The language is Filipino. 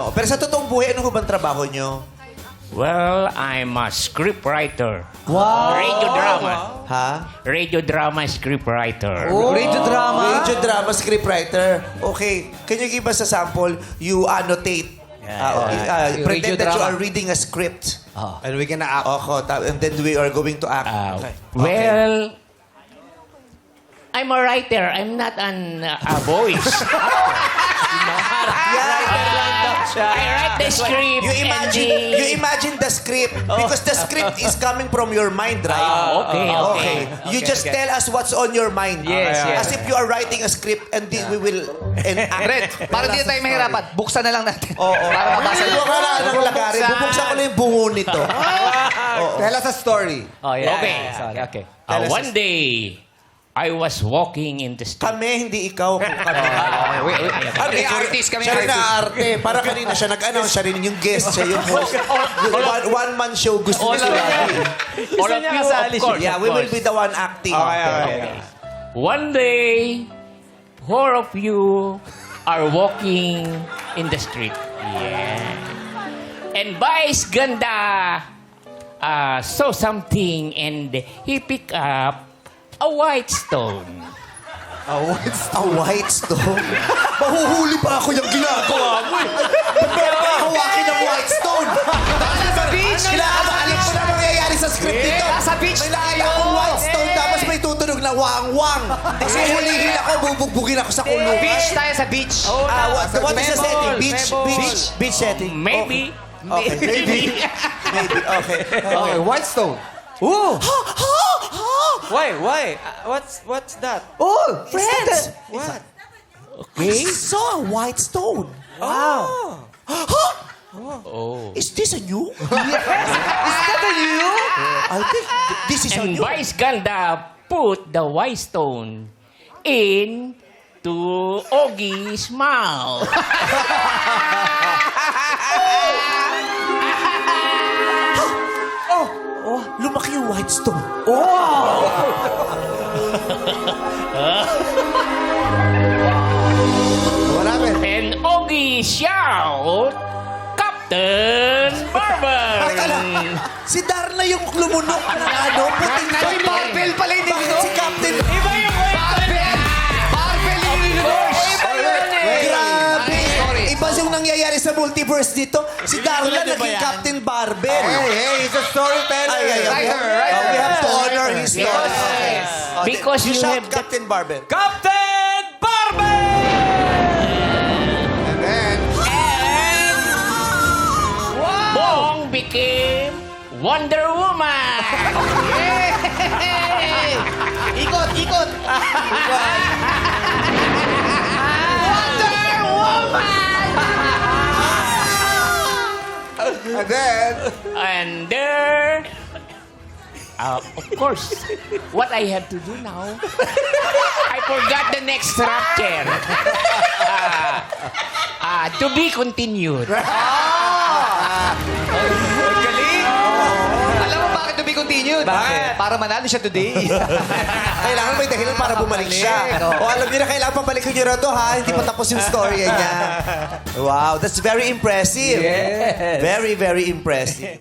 Oh, pero sa totoong buhay, ano ho bang trabaho nyo? Well, I'm a scriptwriter. Wow! Radio drama. Ha? Radio drama scriptwriter. Radio drama? Radio drama scriptwriter. Okay. Can you give us a sample? You annotate. Radio Pretend that you drama. are reading a script. And we're gonna act. And then we are going to act. Okay. Well, I'm a writer. I'm not a voice. I write the script. You imagine the script because the script is coming from your mind, right? Okay. You just tell us what's on your mind. Yes. As if you are writing a script and then we will enact. Red, para di na tayo mahirapan, buksan na lang natin. Para mabasa Bubuksan ko na ng lagari. Bubuksan ko na yung bungo nito. Tell us a story. Okay. One day, I was walking in the street. Kami, hindi ikaw. Kami. Kami artist, kami Siya rin artist. na-arte. Para kanina siya nag-announce. Siya rin yung guest. Siya yung host. One-man show. Gusto niya sila. All of you, of course. Yeah, we will be the one acting. Okay. One day, four of you are walking in the street. Yeah. And Vice Ganda saw something and he picked up a white stone. A white stone? Mahuhuli pa ako yung ginagawa mo. Hawakin ang white stone. Sa beach! Alam ko na mangyayari sa script nito. Sa beach May nakita tayo! akong white stone tapos may tutunog na wang-wang. Kasi hulihin ako, bubugbugin ako sa kulungan. Beach tayo sa beach. What is the setting? Beach. Beach setting. Maybe. Okay. Maybe. Okay. Okay, white stone. Ooh! Why? What's that? Oh, friends! What? I saw a white stone. Wow. Oh. Is this a new? Is that a you? I think this is a And new. Vice Ganda put the white stone in to Ogie's mouth. Oh, lumaki yung white stone. Wala ba? And Ogie shout, Captain Barber! Si Darna yung lumunok na ano, puting Ay, Marvel pala yung Bakit nilunok? si Captain? Iba yung Marvel! Marvel yung nilunok! Grabe! Sorry. Iba yung nangyayari sa multiverse dito. Si Darla naging Captain Barbell. Hey, he's a storyteller. Writer. We have to honor his story. Yes. Because you you shout have the- Captain Barbell. Captain Barbie! And then, Bong became Wonder Woman! ikot! And then, And there... of course, what I have to do now, I forgot the next structure. To be continued. galing! Alam mo bakit to be continued? Bakit? Para manalo siya today. Kailangan may dahilan para bumalik siya. O alam niyo na kailangan pabalikin niyo na to ha. Hindi pa tapos yung story niya. Wow, that's very impressive. Yes. Very, very impressive.